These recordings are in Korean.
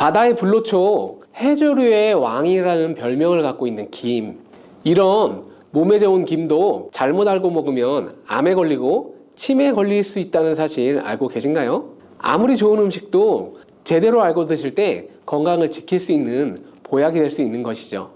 바다의 불로초, 해조류의 왕이라는 별명을 갖고 있는 김. 이런 몸에 좋은 김도 잘못 알고 먹으면 암에 걸리고 치매에 걸릴 수 있다는 사실 알고 계신가요? 아무리 좋은 음식도 제대로 알고 드실 때 건강을 지킬 수 있는 보약이 될 수 있는 것이죠.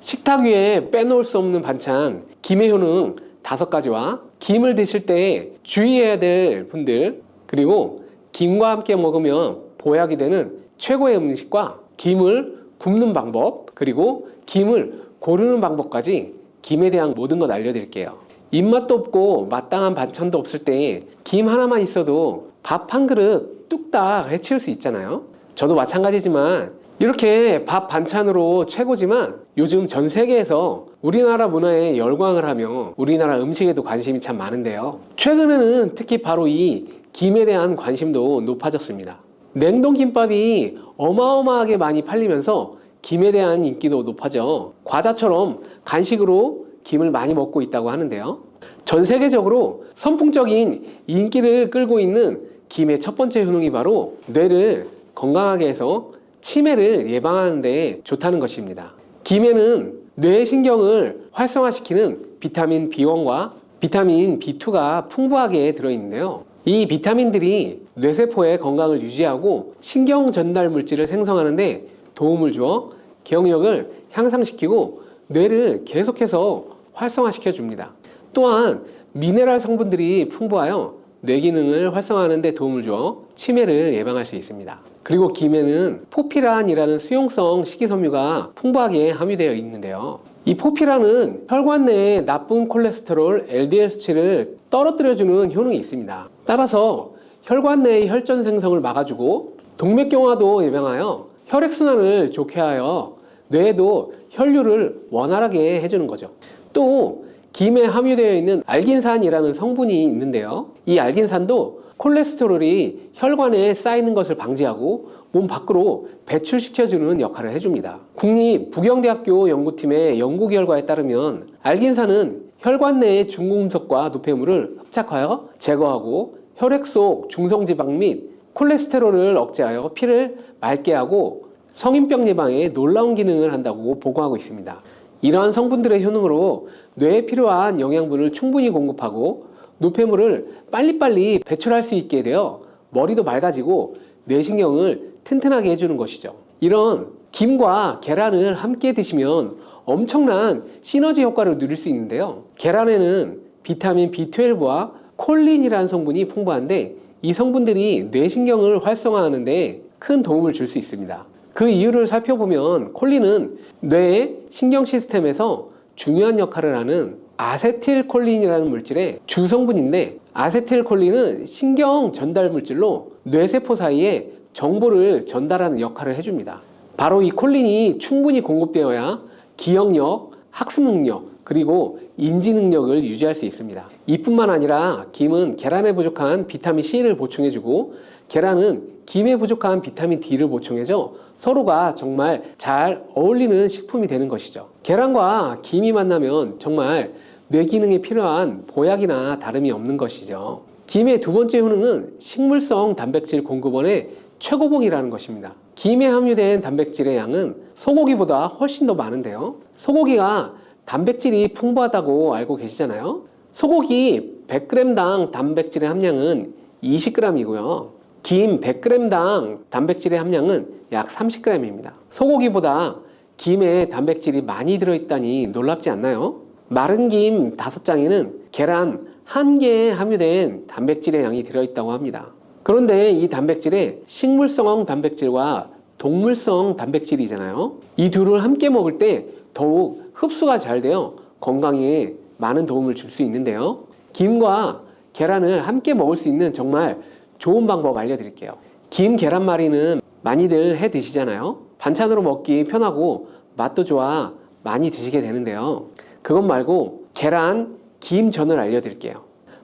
식탁 위에 빼놓을 수 없는 반찬, 김의 효능 5가지와 김을 드실 때 주의해야 될 분들, 그리고 김과 함께 먹으면 보약이 되는 최고의 음식과 김을 굽는 방법, 그리고 김을 고르는 방법까지 김에 대한 모든 것 알려드릴게요. 입맛도 없고 마땅한 반찬도 없을 때 김 하나만 있어도 밥 한 그릇 뚝딱 해치울 수 있잖아요. 저도 마찬가지지만 이렇게 밥 반찬으로 최고지만 요즘 전 세계에서 우리나라 문화에 열광을 하며 우리나라 음식에도 관심이 참 많은데요. 최근에는 특히 바로 이 김에 대한 관심도 높아졌습니다. 냉동김밥이 어마어마하게 많이 팔리면서 김에 대한 인기도 높아져 과자처럼 간식으로 김을 많이 먹고 있다고 하는데요. 전 세계적으로 선풍적인 인기를 끌고 있는 김의 첫 번째 효능이 바로 뇌를 건강하게 해서 치매를 예방하는 데 좋다는 것입니다. 김에는 뇌신경을 활성화시키는 비타민 B1과 비타민 B2가 풍부하게 들어있는데요. 이 비타민들이 뇌세포의 건강을 유지하고 신경 전달 물질을 생성하는 데 도움을 주어 기억력을 향상시키고 뇌를 계속해서 활성화시켜 줍니다. 또한 미네랄 성분들이 풍부하여 뇌 기능을 활성화하는 데 도움을 주어 치매를 예방할 수 있습니다. 그리고 김에는 포피란이라는 수용성 식이섬유가 풍부하게 함유되어 있는데요. 이 포피란은 혈관 내의 나쁜 콜레스테롤 LDL 수치를 떨어뜨려주는 효능이 있습니다. 따라서 혈관 내의 혈전 생성을 막아주고 동맥경화도 예방하여 혈액순환을 좋게 하여 뇌에도 혈류를 원활하게 해주는 거죠. 또 김에 함유되어 있는 알긴산이라는 성분이 있는데요. 이 알긴산도 콜레스테롤이 혈관에 쌓이는 것을 방지하고 몸 밖으로 배출시켜주는 역할을 해줍니다. 국립부경대학교 연구팀의 연구 결과에 따르면 알긴산은 혈관 내의 중금속과 노폐물을 흡착하여 제거하고 혈액 속 중성지방 및 콜레스테롤을 억제하여 피를 맑게 하고 성인병 예방에 놀라운 기능을 한다고 보고하고 있습니다. 이러한 성분들의 효능으로 뇌에 필요한 영양분을 충분히 공급하고 노폐물을 빨리빨리 배출할 수 있게 되어 머리도 맑아지고 뇌신경을 튼튼하게 해주는 것이죠. 이런 김과 계란을 함께 드시면 엄청난 시너지 효과를 누릴 수 있는데요. 계란에는 비타민 B12와 콜린이라는 성분이 풍부한데 이 성분들이 뇌신경을 활성화하는 데 큰 도움을 줄 수 있습니다. 그 이유를 살펴보면 콜린은 뇌의 신경 시스템에서 중요한 역할을 하는 아세틸콜린이라는 물질의 주성분인데 아세틸콜린은 신경 전달 물질로 뇌세포 사이에 정보를 전달하는 역할을 해줍니다. 바로 이 콜린이 충분히 공급되어야 기억력, 학습 능력, 그리고 인지 능력을 유지할 수 있습니다. 이뿐만 아니라 김은 계란에 부족한 비타민 C를 보충해주고 계란은 김에 부족한 비타민 D를 보충해줘 서로가 정말 잘 어울리는 식품이 되는 것이죠. 계란과 김이 만나면 정말 뇌 기능에 필요한 보약이나 다름이 없는 것이죠. 김의 두 번째 효능은 식물성 단백질 공급원의 최고봉이라는 것입니다. 김에 함유된 단백질의 양은 소고기보다 훨씬 더 많은데요. 소고기가 단백질이 풍부하다고 알고 계시잖아요. 소고기 100g당 단백질의 함량은 20g이고요. 김 100g당 단백질의 함량은 약 30g입니다. 소고기보다 김에 단백질이 많이 들어있다니 놀랍지 않나요? 마른 김 5장에는 계란 1개에 함유된 단백질의 양이 들어있다고 합니다. 그런데 이 단백질에 식물성 단백질과 동물성 단백질이잖아요. 이 둘을 함께 먹을 때 더욱 흡수가 잘 되어 건강에 많은 도움을 줄 수 있는데요. 김과 계란을 함께 먹을 수 있는 정말 좋은 방법 알려드릴게요. 김 계란말이는 많이들 해 드시잖아요. 반찬으로 먹기 편하고 맛도 좋아 많이 드시게 되는데요. 그것 말고 계란, 김전을 알려드릴게요.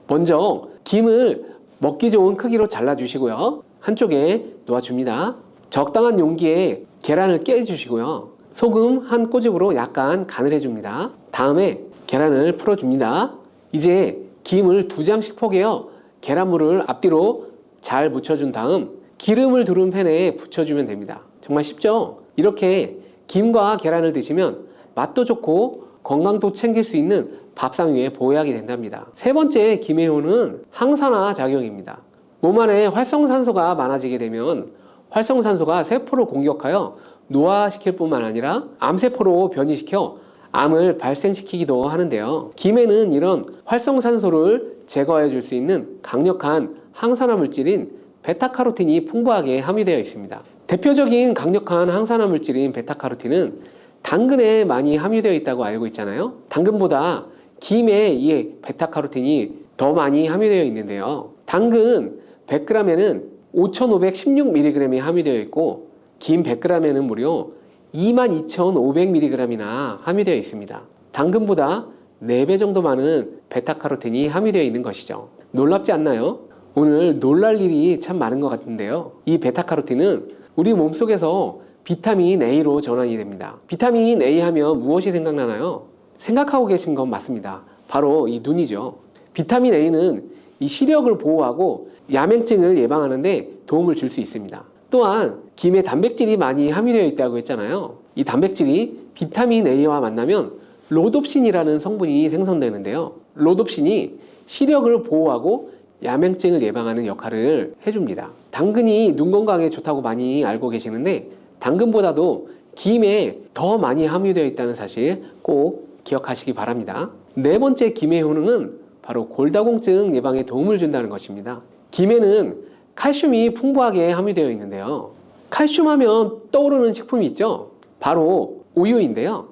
먼저 김을 먹기 좋은 크기로 잘라주시고요. 한쪽에 놓아줍니다. 적당한 용기에 계란을 깨주시고요. 소금 한 꼬집으로 약간 간을 해줍니다. 다음에 계란을 풀어줍니다. 이제 김을 2장씩 포개어 계란물을 앞뒤로 잘 묻혀준 다음 기름을 두른 팬에 붙여주면 됩니다. 정말 쉽죠? 이렇게 김과 계란을 드시면 맛도 좋고 건강도 챙길 수 있는 밥상 위에 보약이 된답니다. 세 번째 김의 효는 항산화 작용입니다. 몸 안에 활성산소가 많아지게 되면 활성산소가 세포를 공격하여 노화시킬 뿐만 아니라 암세포로 변이시켜 암을 발생시키기도 하는데요. 김에는 이런 활성산소를 제거해 줄 수 있는 강력한 항산화 물질인 베타카로틴이 풍부하게 함유되어 있습니다. 대표적인 강력한 항산화 물질인 베타카로틴은 당근에 많이 함유되어 있다고 알고 있잖아요. 당근보다 김에 이 베타카로틴이 더 많이 함유되어 있는데요. 당근 100g에는 5516mg이 함유되어 있고 김 100g에는 무려 22,500mg이나 함유되어 있습니다. 당근보다 4배 정도 많은 베타카로틴이 함유되어 있는 것이죠. 놀랍지 않나요? 오늘 놀랄 일이 참 많은 것 같은데요. 이 베타카로틴은 우리 몸속에서 비타민 A로 전환이 됩니다. 비타민 A 하면 무엇이 생각나나요? 생각하고 계신 건 맞습니다. 바로 이 눈이죠. 비타민 A는 이 시력을 보호하고 야맹증을 예방하는데 도움을 줄 수 있습니다. 또한 김에 단백질이 많이 함유되어 있다고 했잖아요. 이 단백질이 비타민 A와 만나면 로놉신이라는 성분이 생성되는데요. 로놉신이 시력을 보호하고 야맹증을 예방하는 역할을 해줍니다. 당근이 눈 건강에 좋다고 많이 알고 계시는데 당근보다도 김에 더 많이 함유되어 있다는 사실 꼭 기억하시기 바랍니다. 네 번째 김의 효능은 바로 골다공증 예방에 도움을 준다는 것입니다. 김에는 칼슘이 풍부하게 함유되어 있는데요. 칼슘 하면 떠오르는 식품이 있죠. 바로 우유인데요.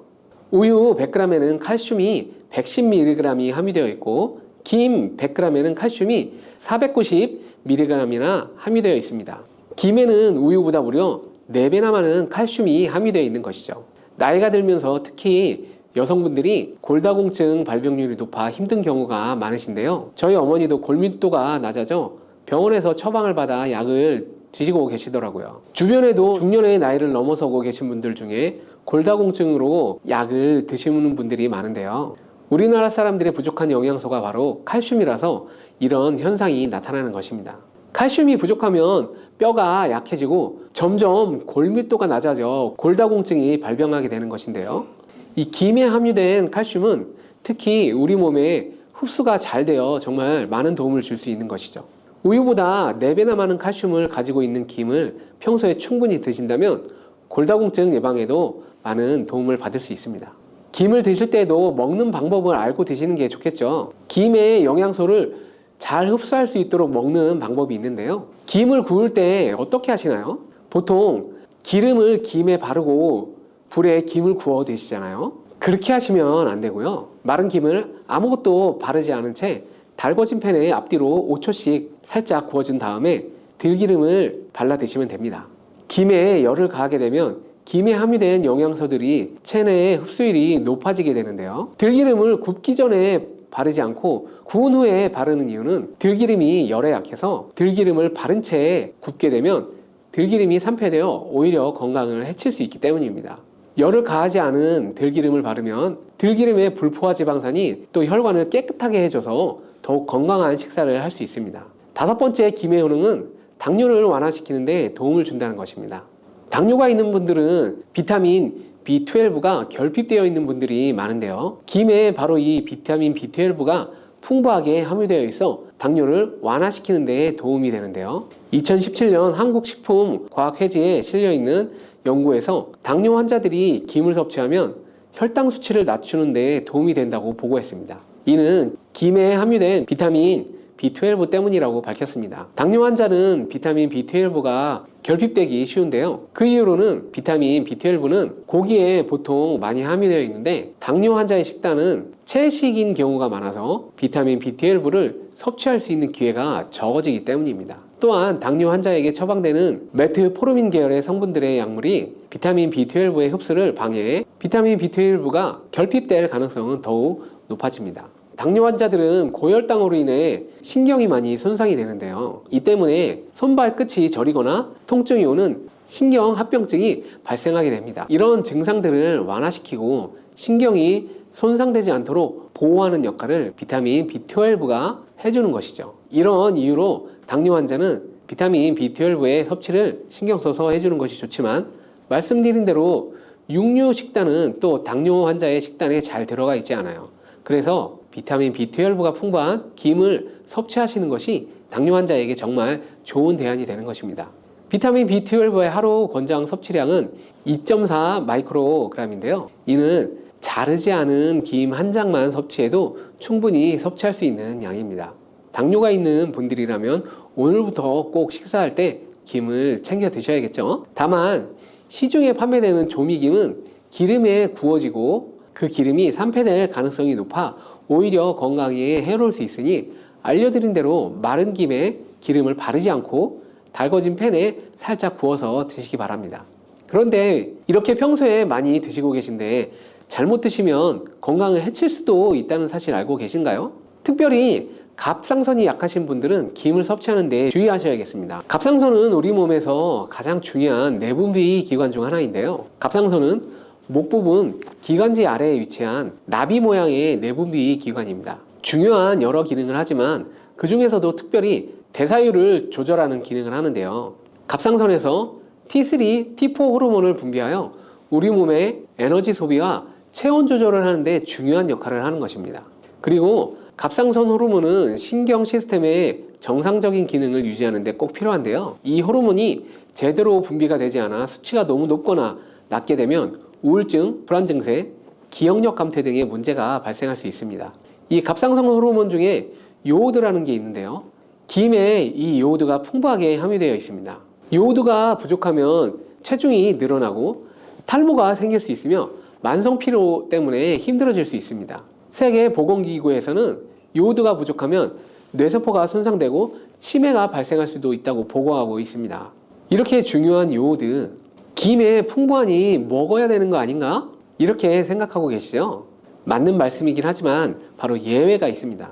우유 100g에는 칼슘이 110mg이 함유되어 있고 김 100g에는 칼슘이 490mg이나 함유되어 있습니다. 김에는 우유보다 무려 4배나 많은 칼슘이 함유되어 있는 것이죠. 나이가 들면서 특히 여성분들이 골다공증 발병률이 높아 힘든 경우가 많으신데요. 저희 어머니도 골밀도가 낮아져 병원에서 처방을 받아 약을 드시고 계시더라고요. 주변에도 중년의 나이를 넘어서고 계신 분들 중에 골다공증으로 약을 드시는 분들이 많은데요. 우리나라 사람들의 부족한 영양소가 바로 칼슘이라서 이런 현상이 나타나는 것입니다. 칼슘이 부족하면 뼈가 약해지고 점점 골밀도가 낮아져 골다공증이 발병하게 되는 것인데요. 이 김에 함유된 칼슘은 특히 우리 몸에 흡수가 잘 되어 정말 많은 도움을 줄 수 있는 것이죠. 우유보다 4배나 많은 칼슘을 가지고 있는 김을 평소에 충분히 드신다면 골다공증 예방에도 많은 도움을 받을 수 있습니다. 김을 드실 때도 먹는 방법을 알고 드시는 게 좋겠죠. 김의 영양소를 잘 흡수할 수 있도록 먹는 방법이 있는데요. 김을 구울 때 어떻게 하시나요? 보통 기름을 김에 바르고 불에 김을 구워 드시잖아요. 그렇게 하시면 안 되고요. 마른 김을 아무것도 바르지 않은 채 달궈진 팬에 앞뒤로 5초씩 살짝 구워준 다음에 들기름을 발라 드시면 됩니다. 김에 열을 가하게 되면 김에 함유된 영양소들이 체내의 흡수율이 높아지게 되는데요. 들기름을 굽기 전에 바르지 않고 구운 후에 바르는 이유는 들기름이 열에 약해서 들기름을 바른 채 굽게 되면 들기름이 산패되어 오히려 건강을 해칠 수 있기 때문입니다. 열을 가하지 않은 들기름을 바르면 들기름의 불포화 지방산이 또 혈관을 깨끗하게 해줘서 더욱 건강한 식사를 할 수 있습니다. 5번째 김의 효능은 당뇨를 완화시키는 데 도움을 준다는 것입니다. 당뇨가 있는 분들은 비타민 B12가 결핍되어 있는 분들이 많은데요. 김에 바로 이 비타민 B12가 풍부하게 함유되어 있어 당뇨를 완화시키는 데 도움이 되는데요. 2017년 한국식품과학회지에 실려있는 연구에서 당뇨 환자들이 김을 섭취하면 혈당 수치를 낮추는 데 도움이 된다고 보고했습니다. 이는 김에 함유된 비타민 B12 때문이라고 밝혔습니다. 당뇨 환자는 비타민 B12가 결핍되기 쉬운데요. 그 이유로는 비타민 B12는 고기에 보통 많이 함유되어 있는데 당뇨 환자의 식단은 채식인 경우가 많아서 비타민 B12를 섭취할 수 있는 기회가 적어지기 때문입니다. 또한 당뇨 환자에게 처방되는 메트포르민 계열의 성분들의 약물이 비타민 B12의 흡수를 방해해 비타민 B12가 결핍될 가능성은 더욱 높아집니다. 당뇨 환자들은 고혈당으로 인해 신경이 많이 손상이 되는데요. 이 때문에 손발 끝이 저리거나 통증이 오는 신경합병증이 발생하게 됩니다. 이런 증상들을 완화시키고 신경이 손상되지 않도록 보호하는 역할을 비타민 B12가 해주는 것이죠. 이런 이유로 당뇨 환자는 비타민 B12의 섭취를 신경 써서 해주는 것이 좋지만 말씀드린 대로 육류 식단은 또 당뇨 환자의 식단에 잘 들어가 있지 않아요. 그래서 비타민 B12가 풍부한 김을 섭취하시는 것이 당뇨 환자에게 정말 좋은 대안이 되는 것입니다. 비타민 B12의 하루 권장 섭취량은 2.4 마이크로그램인데요. 이는 자르지 않은 김 한 장만 섭취해도 충분히 섭취할 수 있는 양입니다. 당뇨가 있는 분들이라면 오늘부터 꼭 식사할 때 김을 챙겨 드셔야겠죠. 다만 시중에 판매되는 조미김은 기름에 구워지고 그 기름이 산패될 가능성이 높아 오히려 건강에 해로울 수 있으니 알려드린 대로 마른 김에 기름을 바르지 않고 달궈진 팬에 살짝 구워서 드시기 바랍니다. 그런데 이렇게 평소에 많이 드시고 계신데 잘못 드시면 건강을 해칠 수도 있다는 사실 알고 계신가요? 특별히 갑상선이 약하신 분들은 김을 섭취하는 데 주의하셔야겠습니다. 갑상선은 우리 몸에서 가장 중요한 내분비 기관 중 하나인데요. 갑상선은 목 부분 기관지 아래에 위치한 나비 모양의 내분비 기관입니다. 중요한 여러 기능을 하지만 그 중에서도 특별히 대사율을 조절하는 기능을 하는데요. 갑상선에서 T3, T4 호르몬을 분비하여 우리 몸의 에너지 소비와 체온 조절을 하는데 중요한 역할을 하는 것입니다. 그리고 갑상선 호르몬은 신경 시스템의 정상적인 기능을 유지하는 데 꼭 필요한데요. 이 호르몬이 제대로 분비가 되지 않아 수치가 너무 높거나 낮게 되면 우울증, 불안 증세, 기억력 감퇴 등의 문제가 발생할 수 있습니다. 이 갑상선 호르몬 중에 요오드라는 게 있는데요. 김에 이 요오드가 풍부하게 함유되어 있습니다. 요오드가 부족하면 체중이 늘어나고 탈모가 생길 수 있으며 만성 피로 때문에 힘들어질 수 있습니다. 세계보건기구에서는 요오드가 부족하면 뇌세포가 손상되고 치매가 발생할 수도 있다고 보고하고 있습니다. 이렇게 중요한 요오드, 김에 풍부하니 먹어야 되는 거 아닌가? 이렇게 생각하고 계시죠? 맞는 말씀이긴 하지만 바로 예외가 있습니다.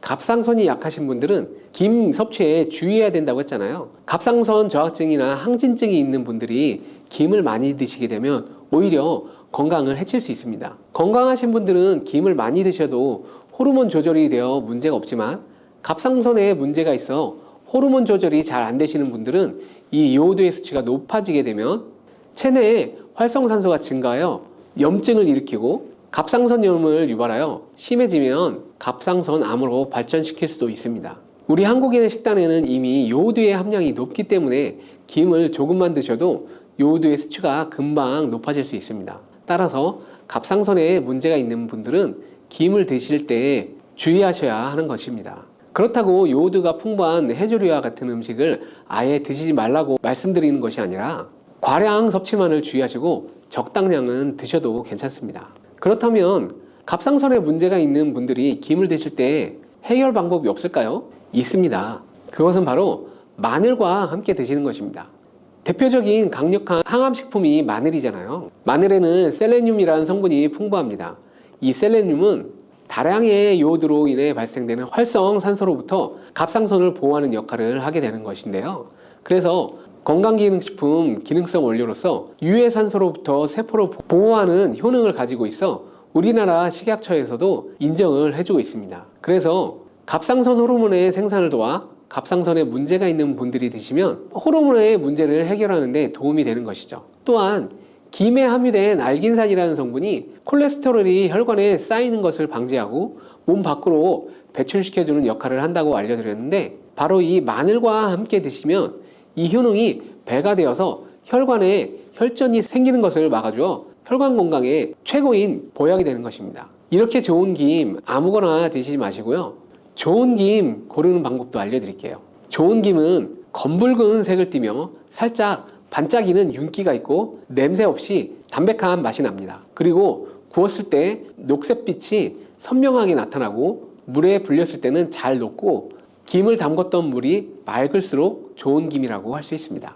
갑상선이 약하신 분들은 김 섭취에 주의해야 된다고 했잖아요. 갑상선 저하증이나 항진증이 있는 분들이 김을 많이 드시게 되면 오히려 건강을 해칠 수 있습니다. 건강하신 분들은 김을 많이 드셔도 호르몬 조절이 되어 문제가 없지만 갑상선에 문제가 있어 호르몬 조절이 잘 안 되시는 분들은 이 요오드의 수치가 높아지게 되면 체내에 활성산소가 증가하여 염증을 일으키고 갑상선염을 유발하여 심해지면 갑상선 암으로 발전시킬 수도 있습니다. 우리 한국인의 식단에는 이미 요오드의 함량이 높기 때문에 김을 조금만 드셔도 요오드의 수치가 금방 높아질 수 있습니다. 따라서 갑상선에 문제가 있는 분들은 김을 드실 때 주의하셔야 하는 것입니다. 그렇다고 요오드가 풍부한 해조류와 같은 음식을 아예 드시지 말라고 말씀드리는 것이 아니라 과량 섭취만을 주의하시고 적당량은 드셔도 괜찮습니다. 그렇다면 갑상선에 문제가 있는 분들이 김을 드실 때 해결 방법이 없을까요? 있습니다. 그것은 바로 마늘과 함께 드시는 것입니다. 대표적인 강력한 항암식품이 마늘이잖아요. 마늘에는 셀레늄이라는 성분이 풍부합니다. 이 셀레늄은 다량의 요오드로 인해 발생되는 활성산소로부터 갑상선을 보호하는 역할을 하게 되는 것인데요. 그래서 건강기능식품 기능성 원료로서 유해산소로부터 세포를 보호하는 효능을 가지고 있어 우리나라 식약처에서도 인정을 해주고 있습니다. 그래서 갑상선 호르몬의 생산을 도와 갑상선에 문제가 있는 분들이 드시면 호르몬의 문제를 해결하는 데 도움이 되는 것이죠. 또한 김에 함유된 알긴산이라는 성분이 콜레스테롤이 혈관에 쌓이는 것을 방지하고 몸 밖으로 배출시켜주는 역할을 한다고 알려드렸는데 바로 이 마늘과 함께 드시면 이 효능이 배가 되어서 혈관에 혈전이 생기는 것을 막아주어 혈관 건강에 최고인 보약이 되는 것입니다. 이렇게 좋은 김 아무거나 드시지 마시고요. 좋은 김 고르는 방법도 알려드릴게요. 좋은 김은 검붉은 색을 띠며 살짝 반짝이는 윤기가 있고 냄새 없이 담백한 맛이 납니다. 그리고 구웠을 때 녹색빛이 선명하게 나타나고 물에 불렸을 때는 잘 녹고 김을 담궜던 물이 맑을수록 좋은 김이라고 할 수 있습니다.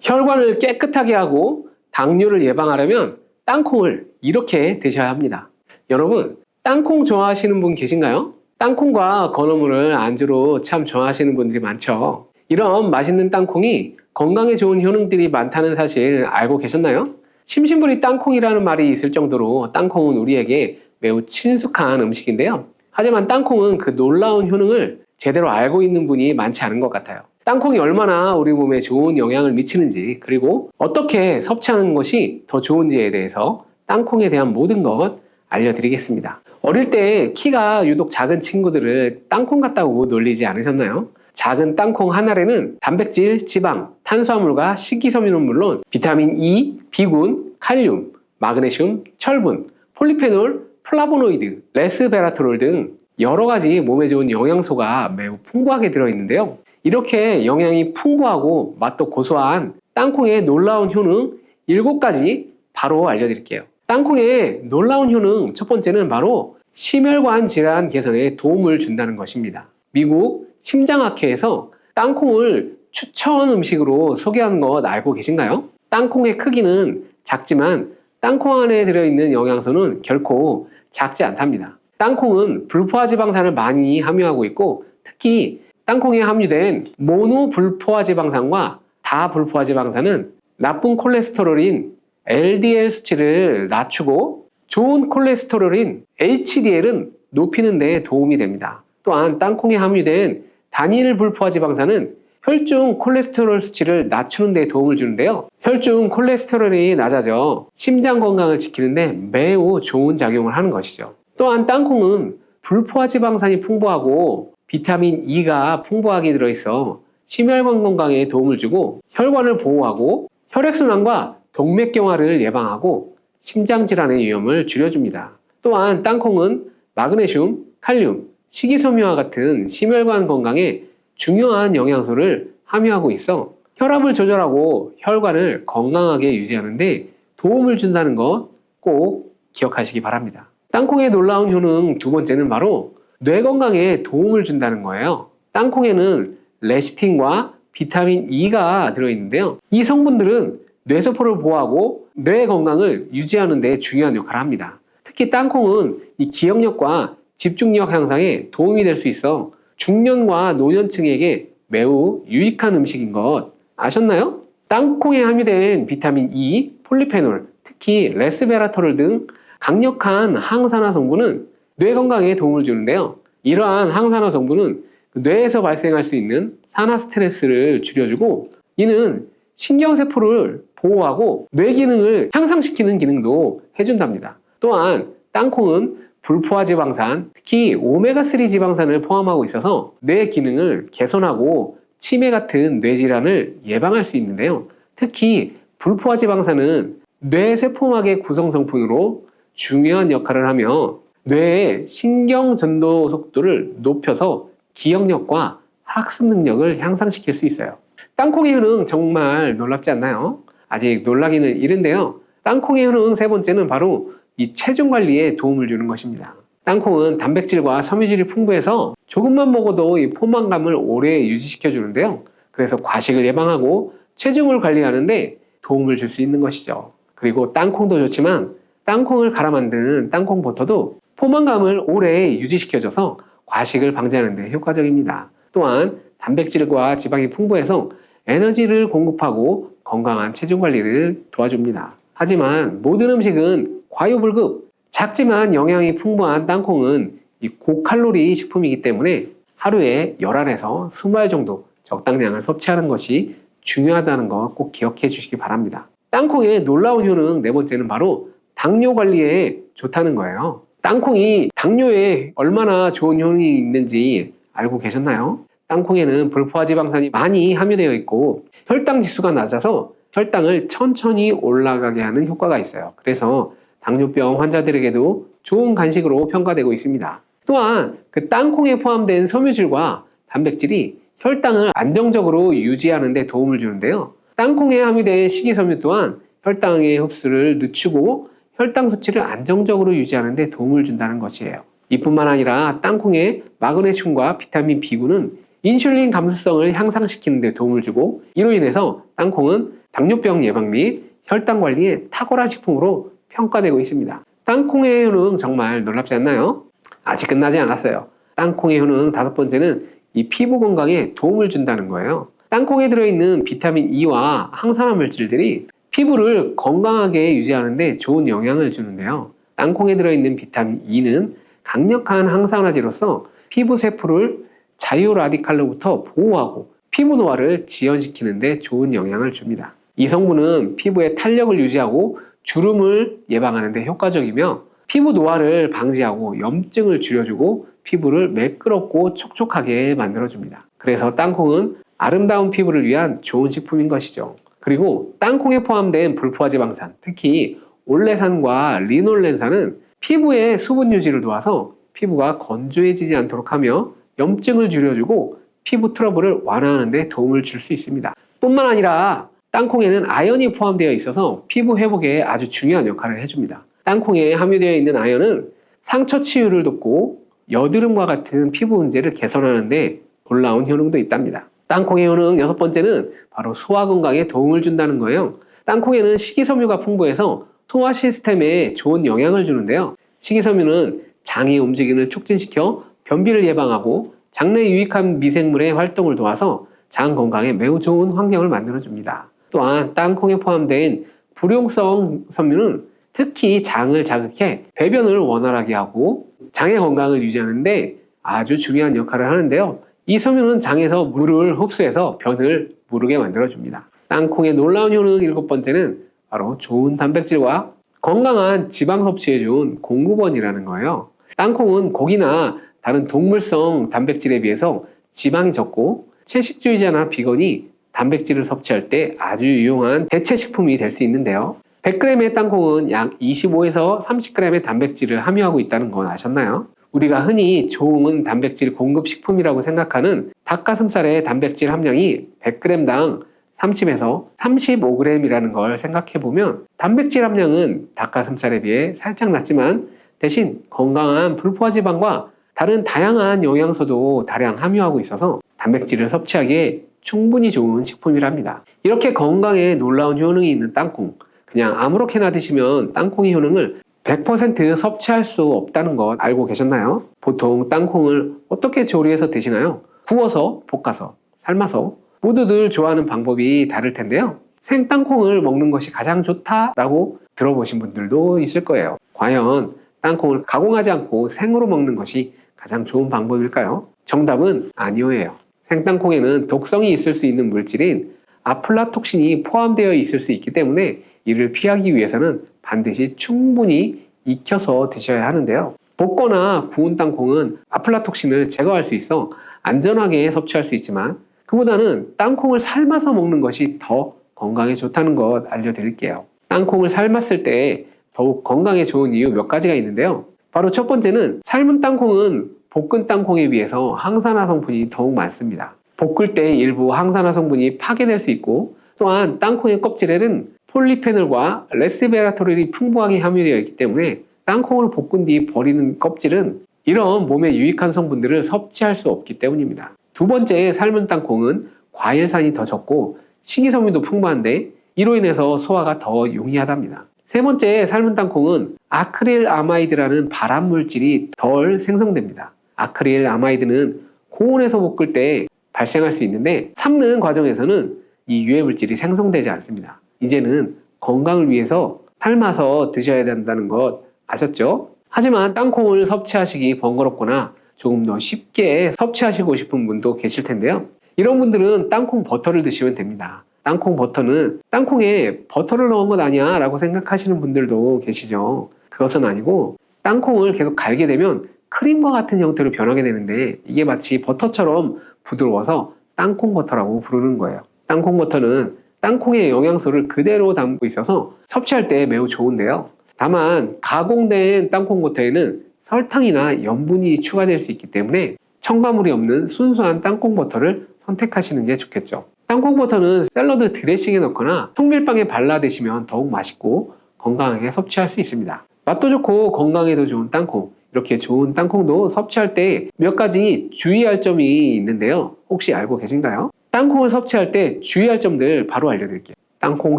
혈관을 깨끗하게 하고 당뇨를 예방하려면 땅콩을 이렇게 드셔야 합니다. 여러분, 땅콩 좋아하시는 분 계신가요? 땅콩과 건어물을 안주로 참 좋아하시는 분들이 많죠. 이런 맛있는 땅콩이 건강에 좋은 효능들이 많다는 사실 알고 계셨나요? 심심부리 땅콩이라는 말이 있을 정도로 땅콩은 우리에게 매우 친숙한 음식인데요. 하지만 땅콩은 그 놀라운 효능을 제대로 알고 있는 분이 많지 않은 것 같아요. 땅콩이 얼마나 우리 몸에 좋은 영향을 미치는지, 그리고 어떻게 섭취하는 것이 더 좋은지에 대해서 땅콩에 대한 모든 것 알려드리겠습니다. 어릴 때 키가 유독 작은 친구들을 땅콩 같다고 놀리지 않으셨나요? 작은 땅콩 한 알에는 단백질, 지방, 탄수화물과 식이섬유는 물론 비타민 E, 비군, 칼륨, 마그네슘, 철분, 폴리페놀, 플라보노이드, 레스베라트롤 등 여러 가지 몸에 좋은 영양소가 매우 풍부하게 들어있는데요. 이렇게 영양이 풍부하고 맛도 고소한 땅콩의 놀라운 효능 7가지 바로 알려드릴게요. 땅콩의 놀라운 효능 첫 번째는 바로 심혈관 질환 개선에 도움을 준다는 것입니다. 미국 심장학회에서 땅콩을 추천 음식으로 소개한 것 알고 계신가요? 땅콩의 크기는 작지만 땅콩 안에 들어있는 영양소는 결코 작지 않답니다. 땅콩은 불포화지방산을 많이 함유하고 있고, 특히 땅콩에 함유된 모노불포화지방산과 다불포화지방산은 나쁜 콜레스테롤인 LDL 수치를 낮추고 좋은 콜레스테롤인 HDL은 높이는 데 도움이 됩니다. 또한 땅콩에 함유된 단일 불포화지방산은 혈중 콜레스테롤 수치를 낮추는 데 도움을 주는데요. 혈중 콜레스테롤이 낮아져 심장 건강을 지키는 데 매우 좋은 작용을 하는 것이죠. 또한 땅콩은 불포화지방산이 풍부하고 비타민 E가 풍부하게 들어있어 심혈관 건강에 도움을 주고 혈관을 보호하고 혈액순환과 동맥경화를 예방하고 심장질환의 위험을 줄여줍니다. 또한 땅콩은 마그네슘, 칼륨, 식이섬유와 같은 심혈관 건강에 중요한 영양소를 함유하고 있어 혈압을 조절하고 혈관을 건강하게 유지하는 데 도움을 준다는 것 꼭 기억하시기 바랍니다. 땅콩의 놀라운 효능 두 번째는 바로 뇌 건강에 도움을 준다는 거예요. 땅콩에는 레시틴과 비타민 E가 들어있는데요. 이 성분들은 뇌세포를 보호하고 뇌 건강을 유지하는 데 중요한 역할을 합니다. 특히 땅콩은 이 기억력과 집중력 향상에 도움이 될 수 있어 중년과 노년층에게 매우 유익한 음식인 것 아셨나요? 땅콩에 함유된 비타민 E, 폴리페놀, 특히 레스베라토롤 등 강력한 항산화 성분은 뇌 건강에 도움을 주는데요. 이러한 항산화 성분은 뇌에서 발생할 수 있는 산화 스트레스를 줄여주고, 이는 신경세포를 보호하고 뇌 기능을 향상시키는 기능도 해준답니다. 또한 땅콩은 불포화지방산, 특히 오메가3 지방산을 포함하고 있어서 뇌 기능을 개선하고 치매 같은 뇌질환을 예방할 수 있는데요. 특히 불포화지방산은 뇌세포막의 구성성분으로 중요한 역할을 하며 뇌의 신경전도 속도를 높여서 기억력과 학습 능력을 향상시킬 수 있어요. 땅콩의 효능 정말 놀랍지 않나요? 아직 놀라기는 이른데요. 땅콩의 효능 세 번째는 바로 이 체중 관리에 도움을 주는 것입니다. 땅콩은 단백질과 섬유질이 풍부해서 조금만 먹어도 이 포만감을 오래 유지시켜 주는데요. 그래서 과식을 예방하고 체중을 관리하는데 도움을 줄 수 있는 것이죠. 그리고 땅콩도 좋지만 땅콩을 갈아 만드는 땅콩 버터도 포만감을 오래 유지시켜줘서 과식을 방지하는 데 효과적입니다. 또한 단백질과 지방이 풍부해서 에너지를 공급하고 건강한 체중 관리를 도와줍니다. 하지만 모든 음식은 과유불급, 작지만 영양이 풍부한 땅콩은 이 고칼로리 식품이기 때문에 하루에 11에서 20알 정도 적당량을 섭취하는 것이 중요하다는 거 꼭 기억해 주시기 바랍니다. 땅콩의 놀라운 효능 네 번째는 바로 당뇨 관리에 좋다는 거예요. 땅콩이 당뇨에 얼마나 좋은 효능이 있는지 알고 계셨나요? 땅콩에는 불포화지방산이 많이 함유되어 있고 혈당 지수가 낮아서 혈당을 천천히 올라가게 하는 효과가 있어요. 그래서 당뇨병 환자들에게도 좋은 간식으로 평가되고 있습니다. 또한 그 땅콩에 포함된 섬유질과 단백질이 혈당을 안정적으로 유지하는 데 도움을 주는데요. 땅콩에 함유된 식이섬유 또한 혈당의 흡수를 늦추고 혈당 수치를 안정적으로 유지하는 데 도움을 준다는 것이에요. 이뿐만 아니라 땅콩의 마그네슘과 비타민 B군은 인슐린 감수성을 향상시키는 데 도움을 주고, 이로 인해서 땅콩은 당뇨병 예방 및 혈당 관리에 탁월한 식품으로 평가되고 있습니다. 땅콩의 효능 정말 놀랍지 않나요? 아직 끝나지 않았어요. 땅콩의 효능 다섯 번째는 이 피부 건강에 도움을 준다는 거예요. 땅콩에 들어있는 비타민 E와 항산화 물질들이 피부를 건강하게 유지하는 데 좋은 영향을 주는데요. 땅콩에 들어있는 비타민 E는 강력한 항산화제로서 피부 세포를 자유 라디칼로부터 보호하고 피부 노화를 지연시키는 데 좋은 영향을 줍니다. 이 성분은 피부의 탄력을 유지하고 주름을 예방하는 데 효과적이며 피부 노화를 방지하고 염증을 줄여주고 피부를 매끄럽고 촉촉하게 만들어줍니다. 그래서 땅콩은 아름다운 피부를 위한 좋은 식품인 것이죠. 그리고 땅콩에 포함된 불포화지방산, 특히 올레산과 리놀렌산은 피부의 수분 유지를 도와서 피부가 건조해지지 않도록 하며 염증을 줄여주고 피부 트러블을 완화하는 데 도움을 줄 수 있습니다. 뿐만 아니라 땅콩에는 아연이 포함되어 있어서 피부 회복에 아주 중요한 역할을 해줍니다. 땅콩에 함유되어 있는 아연은 상처 치유를 돕고 여드름과 같은 피부 문제를 개선하는 데 놀라운 효능도 있답니다. 땅콩의 효능 6번째는 바로 소화 건강에 도움을 준다는 거예요. 땅콩에는 식이섬유가 풍부해서 소화 시스템에 좋은 영향을 주는데요. 식이섬유는 장의 움직임을 촉진시켜 변비를 예방하고 장내에 유익한 미생물의 활동을 도와서 장 건강에 매우 좋은 환경을 만들어줍니다. 또한 땅콩에 포함된 불용성 섬유는 특히 장을 자극해 배변을 원활하게 하고 장의 건강을 유지하는데 아주 중요한 역할을 하는데요. 이 섬유는 장에서 물을 흡수해서 변을 무르게 만들어줍니다. 땅콩의 놀라운 효능 7번째는 바로 좋은 단백질과 건강한 지방 섭취에 좋은 공급원이라는 거예요. 땅콩은 고기나 다른 동물성 단백질에 비해서 지방이 적고 채식주의자나 비건이 단백질을 섭취할 때 아주 유용한 대체 식품이 될 수 있는데요. 100g의 땅콩은 약 25에서 30g의 단백질을 함유하고 있다는 건 아셨나요? 우리가 흔히 좋은 단백질 공급식품이라고 생각하는 닭가슴살의 단백질 함량이 100g당 30에서 35g이라는 걸 생각해보면 단백질 함량은 닭가슴살에 비해 살짝 낮지만 대신 건강한 불포화지방과 다른 다양한 영양소도 다량 함유하고 있어서 단백질을 섭취하기에 충분히 좋은 식품이랍니다. 이렇게 건강에 놀라운 효능이 있는 땅콩, 그냥 아무렇게나 드시면 땅콩의 효능을 100% 섭취할 수 없다는 것 알고 계셨나요? 보통 땅콩을 어떻게 조리해서 드시나요? 구워서, 볶아서, 삶아서 모두들 좋아하는 방법이 다를 텐데요. 생땅콩을 먹는 것이 가장 좋다라고 들어보신 분들도 있을 거예요. 과연 땅콩을 가공하지 않고 생으로 먹는 것이 가장 좋은 방법일까요? 정답은 아니오예요. 생땅콩에는 독성이 있을 수 있는 물질인 아플라톡신이 포함되어 있을 수 있기 때문에 이를 피하기 위해서는 반드시 충분히 익혀서 드셔야 하는데요. 볶거나 구운 땅콩은 아플라톡신을 제거할 수 있어 안전하게 섭취할 수 있지만 그보다는 땅콩을 삶아서 먹는 것이 더 건강에 좋다는 것 알려드릴게요. 땅콩을 삶았을 때 더욱 건강에 좋은 이유 몇 가지가 있는데요. 바로 첫 번째는 삶은 땅콩은 볶은 땅콩에 비해서 항산화 성분이 더욱 많습니다. 볶을 때 일부 항산화 성분이 파괴될 수 있고 또한 땅콩의 껍질에는 폴리페놀과 레스베라토롤이 풍부하게 함유되어 있기 때문에 땅콩을 볶은 뒤 버리는 껍질은 이런 몸에 유익한 성분들을 섭취할 수 없기 때문입니다. 두 번째, 삶은 땅콩은 과일산이 더 적고 식이섬유도 풍부한데 이로 인해서 소화가 더 용이하답니다. 세 번째, 삶은 땅콩은 아크릴아마이드라는 발암물질이 덜 생성됩니다. 아크릴아마이드는 고온에서 볶을 때 발생할 수 있는데 삶는 과정에서는 이 유해물질이 생성되지 않습니다. 이제는 건강을 위해서 삶아서 드셔야 된다는 것 아셨죠? 하지만 땅콩을 섭취하시기 번거롭거나 조금 더 쉽게 섭취하시고 싶은 분도 계실 텐데요. 이런 분들은 땅콩 버터를 드시면 됩니다. 땅콩 버터는 땅콩에 버터를 넣은 것 아니야 라고 생각하시는 분들도 계시죠. 그것은 아니고 땅콩을 계속 갈게 되면 크림과 같은 형태로 변하게 되는데 이게 마치 버터처럼 부드러워서 땅콩 버터라고 부르는 거예요. 땅콩 버터는 땅콩의 영양소를 그대로 담고 있어서 섭취할 때 매우 좋은데요. 다만 가공된 땅콩 버터에는 설탕이나 염분이 추가될 수 있기 때문에 첨가물이 없는 순수한 땅콩 버터를 선택하시는 게 좋겠죠. 땅콩 버터는 샐러드 드레싱에 넣거나 통밀빵에 발라 드시면 더욱 맛있고 건강하게 섭취할 수 있습니다. 맛도 좋고 건강에도 좋은 땅콩, 이렇게 좋은 땅콩도 섭취할 때 몇 가지 주의할 점이 있는데요. 혹시 알고 계신가요? 땅콩을 섭취할 때 주의할 점들 바로 알려드릴게요. 땅콩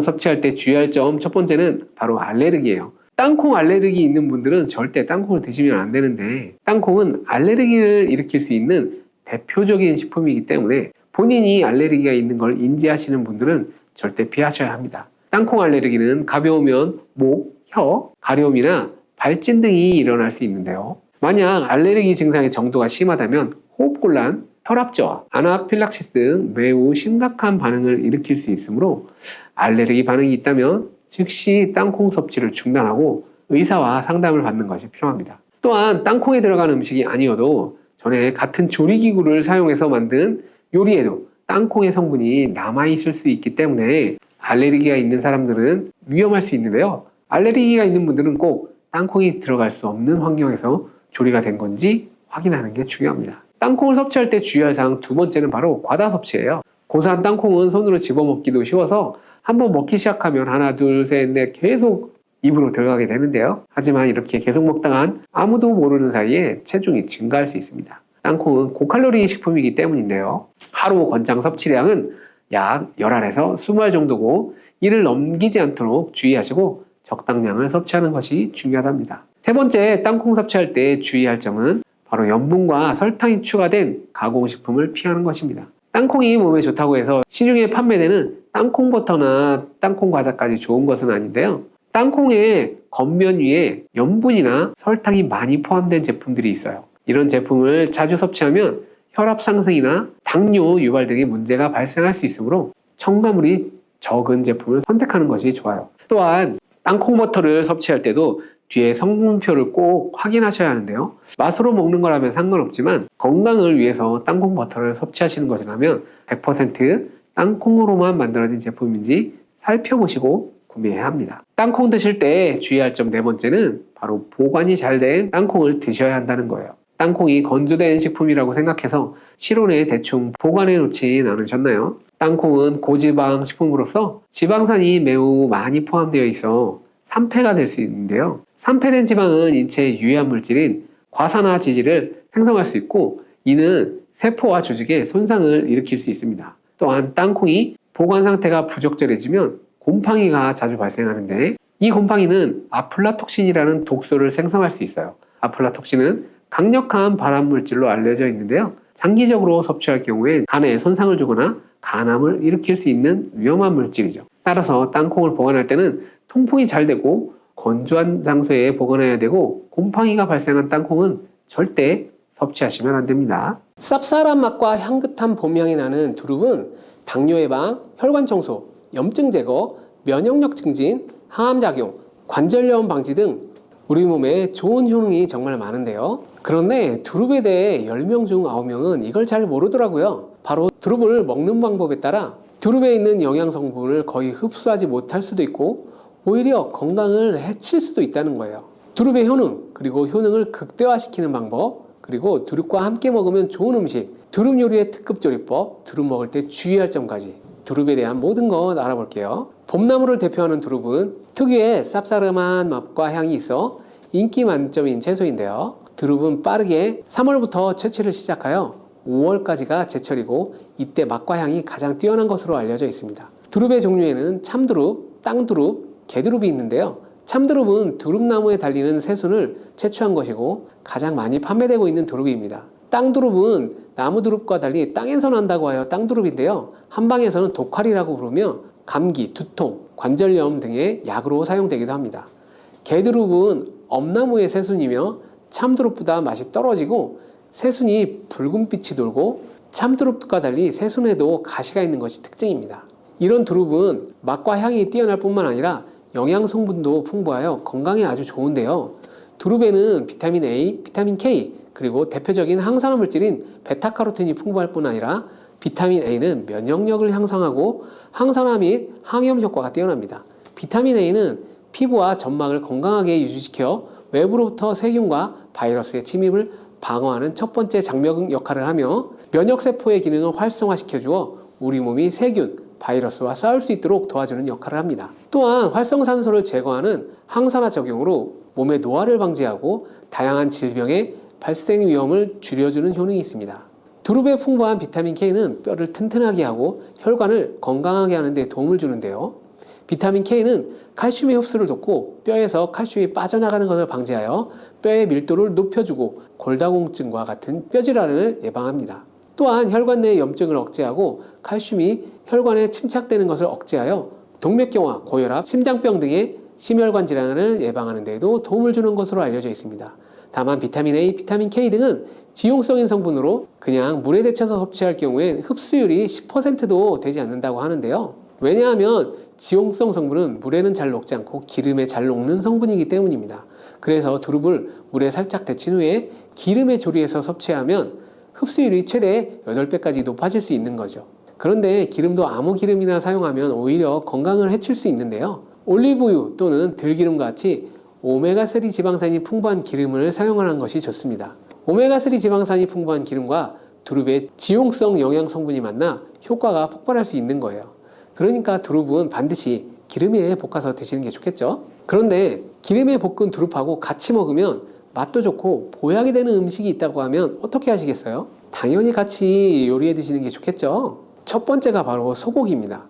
섭취할 때 주의할 점 첫 번째는 바로 알레르기예요. 땅콩 알레르기 있는 분들은 절대 땅콩을 드시면 안 되는데 땅콩은 알레르기를 일으킬 수 있는 대표적인 식품이기 때문에 본인이 알레르기가 있는 걸 인지하시는 분들은 절대 피하셔야 합니다. 땅콩 알레르기는 가벼우면 목, 혀, 가려움이나 발진 등이 일어날 수 있는데요. 만약 알레르기 증상의 정도가 심하다면 호흡곤란, 혈압저하, 아나필락시스 등 매우 심각한 반응을 일으킬 수 있으므로 알레르기 반응이 있다면 즉시 땅콩 섭취를 중단하고 의사와 상담을 받는 것이 필요합니다. 또한 땅콩에 들어간 음식이 아니어도 전에 같은 조리기구를 사용해서 만든 요리에도 땅콩의 성분이 남아있을 수 있기 때문에 알레르기가 있는 사람들은 위험할 수 있는데요. 알레르기가 있는 분들은 꼭 땅콩이 들어갈 수 없는 환경에서 조리가 된 건지 확인하는 게 중요합니다. 땅콩을 섭취할 때 주의할 사항 두 번째는 바로 과다 섭취예요. 고사한 땅콩은 손으로 집어먹기도 쉬워서 한번 먹기 시작하면 하나, 둘, 셋, 넷 계속 입으로 들어가게 되는데요. 하지만 이렇게 계속 먹다간 아무도 모르는 사이에 체중이 증가할 수 있습니다. 땅콩은 고칼로리 식품이기 때문인데요. 하루 권장 섭취량은 약 10알에서 20알 정도고 이를 넘기지 않도록 주의하시고 적당량을 섭취하는 것이 중요하답니다. 세 번째, 땅콩 섭취할 때 주의할 점은 바로 염분과 설탕이 추가된 가공식품을 피하는 것입니다. 땅콩이 몸에 좋다고 해서 시중에 판매되는 땅콩 버터나 땅콩 과자까지 좋은 것은 아닌데요. 땅콩의 겉면 위에 염분이나 설탕이 많이 포함된 제품들이 있어요. 이런 제품을 자주 섭취하면 혈압 상승이나 당뇨 유발 등의 문제가 발생할 수 있으므로 첨가물이 적은 제품을 선택하는 것이 좋아요. 또한 땅콩 버터를 섭취할 때도 뒤에 성분표를 꼭 확인하셔야 하는데요. 맛으로 먹는 거라면 상관없지만 건강을 위해서 땅콩 버터를 섭취하시는 것이라면 100% 땅콩으로만 만들어진 제품인지 살펴보시고 구매해야 합니다. 땅콩 드실 때 주의할 점 네 번째는 바로 보관이 잘 된 땅콩을 드셔야 한다는 거예요. 땅콩이 건조된 식품이라고 생각해서 실온에 대충 보관해 놓진 않으셨나요? 땅콩은 고지방 식품으로서 지방산이 매우 많이 포함되어 있어 산패가 될 수 있는데요. 산패된 지방은 인체에 유해한 물질인 과산화지질을 생성할 수 있고 이는 세포와 조직에 손상을 일으킬 수 있습니다. 또한 땅콩이 보관 상태가 부적절해지면 곰팡이가 자주 발생하는데 이 곰팡이는 아플라톡신이라는 독소를 생성할 수 있어요. 아플라톡신은 강력한 발암물질로 알려져 있는데요. 장기적으로 섭취할 경우에 간에 손상을 주거나 간암을 일으킬 수 있는 위험한 물질이죠. 따라서 땅콩을 보관할 때는 통풍이 잘 되고 건조한 장소에 보관해야 되고 곰팡이가 발생한 땅콩은 절대 섭취하시면 안 됩니다. 쌉쌀한 맛과 향긋한 봄향이 나는 두릅은 당뇨 예방, 혈관 청소, 염증 제거, 면역력 증진, 항암작용, 관절염 방지 등 우리 몸에 좋은 효능이 정말 많은데요. 그런데 두릅에 대해 10명 중 9명은 이걸 잘 모르더라고요. 바로 두릅을 먹는 방법에 따라 두릅에 있는 영양 성분을 거의 흡수하지 못할 수도 있고 오히려 건강을 해칠 수도 있다는 거예요. 두릅의 효능, 그리고 효능을 극대화시키는 방법, 그리고 두릅과 함께 먹으면 좋은 음식, 두릅 요리의 특급 조리법, 두릅 먹을 때 주의할 점까지 두릅에 대한 모든 것 알아볼게요. 봄나무를 대표하는 두릅은 특유의 쌉싸름한 맛과 향이 있어 인기 만점인 채소인데요. 두릅은 빠르게 3월부터 채취를 시작하여 5월까지가 제철이고 이때 맛과 향이 가장 뛰어난 것으로 알려져 있습니다. 두릅의 종류에는 참두릅, 땅두릅, 개두릅이 있는데요. 참두릅은 두릅나무에 달리는 새순을 채취한 것이고 가장 많이 판매되고 있는 두릅입니다. 땅두릅은 나무두릅과 달리 땅에서 난다고 하여 땅두릅인데요. 한방에서는 독활이라고 부르며 감기, 두통, 관절염 등의 약으로 사용되기도 합니다. 개두릅은 엄나무의 새순이며 참두릅보다 맛이 떨어지고 새순이 붉은빛이 돌고 참두릅과 달리 새순에도 가시가 있는 것이 특징입니다. 이런 두릅은 맛과 향이 뛰어날 뿐만 아니라 영양 성분도 풍부하여 건강에 아주 좋은데요. 두릅에는 비타민 A, 비타민 K, 그리고 대표적인 항산화 물질인 베타카로틴이 풍부할 뿐 아니라 비타민 A는 면역력을 향상하고 항산화 및 항염 효과가 뛰어납니다. 비타민 A는 피부와 점막을 건강하게 유지시켜 외부로부터 세균과 바이러스의 침입을 방어하는 첫 번째 장벽 역할을 하며 면역세포의 기능을 활성화시켜주어 우리 몸이 세균, 바이러스와 싸울 수 있도록 도와주는 역할을 합니다. 또한 활성산소를 제거하는 항산화 작용으로 몸의 노화를 방지하고 다양한 질병의 발생 위험을 줄여주는 효능이 있습니다. 두릅에 풍부한 비타민 K는 뼈를 튼튼하게 하고 혈관을 건강하게 하는 데 도움을 주는데요. 비타민 K는 칼슘의 흡수를 돕고 뼈에서 칼슘이 빠져나가는 것을 방지하여 뼈의 밀도를 높여주고 골다공증과 같은 뼈질환을 예방합니다. 또한 혈관 내 염증을 억제하고 칼슘이 혈관에 침착되는 것을 억제하여 동맥경화, 고혈압, 심장병 등의 심혈관 질환을 예방하는 데에도 도움을 주는 것으로 알려져 있습니다. 다만 비타민 A, 비타민 K 등은 지용성인 성분으로 그냥 물에 데쳐서 섭취할 경우엔 흡수율이 10%도 되지 않는다고 하는데요. 왜냐하면 지용성 성분은 물에는 잘 녹지 않고 기름에 잘 녹는 성분이기 때문입니다. 그래서 두릅을 물에 살짝 데친 후에 기름에 조리해서 섭취하면 흡수율이 최대 8배까지 높아질 수 있는 거죠. 그런데 기름도 아무 기름이나 사용하면 오히려 건강을 해칠 수 있는데요. 올리브유 또는 들기름과 같이 오메가3 지방산이 풍부한 기름을 사용하는 것이 좋습니다. 오메가3 지방산이 풍부한 기름과 두릅의 지용성 영양 성분이 만나 효과가 폭발할 수 있는 거예요. 그러니까 두릅은 반드시 기름에 볶아서 드시는 게 좋겠죠. 그런데 기름에 볶은 두릅하고 같이 먹으면 맛도 좋고 보약이 되는 음식이 있다고 하면 어떻게 하시겠어요? 당연히 같이 요리해 드시는 게 좋겠죠. 첫 번째가 바로 소고기입니다.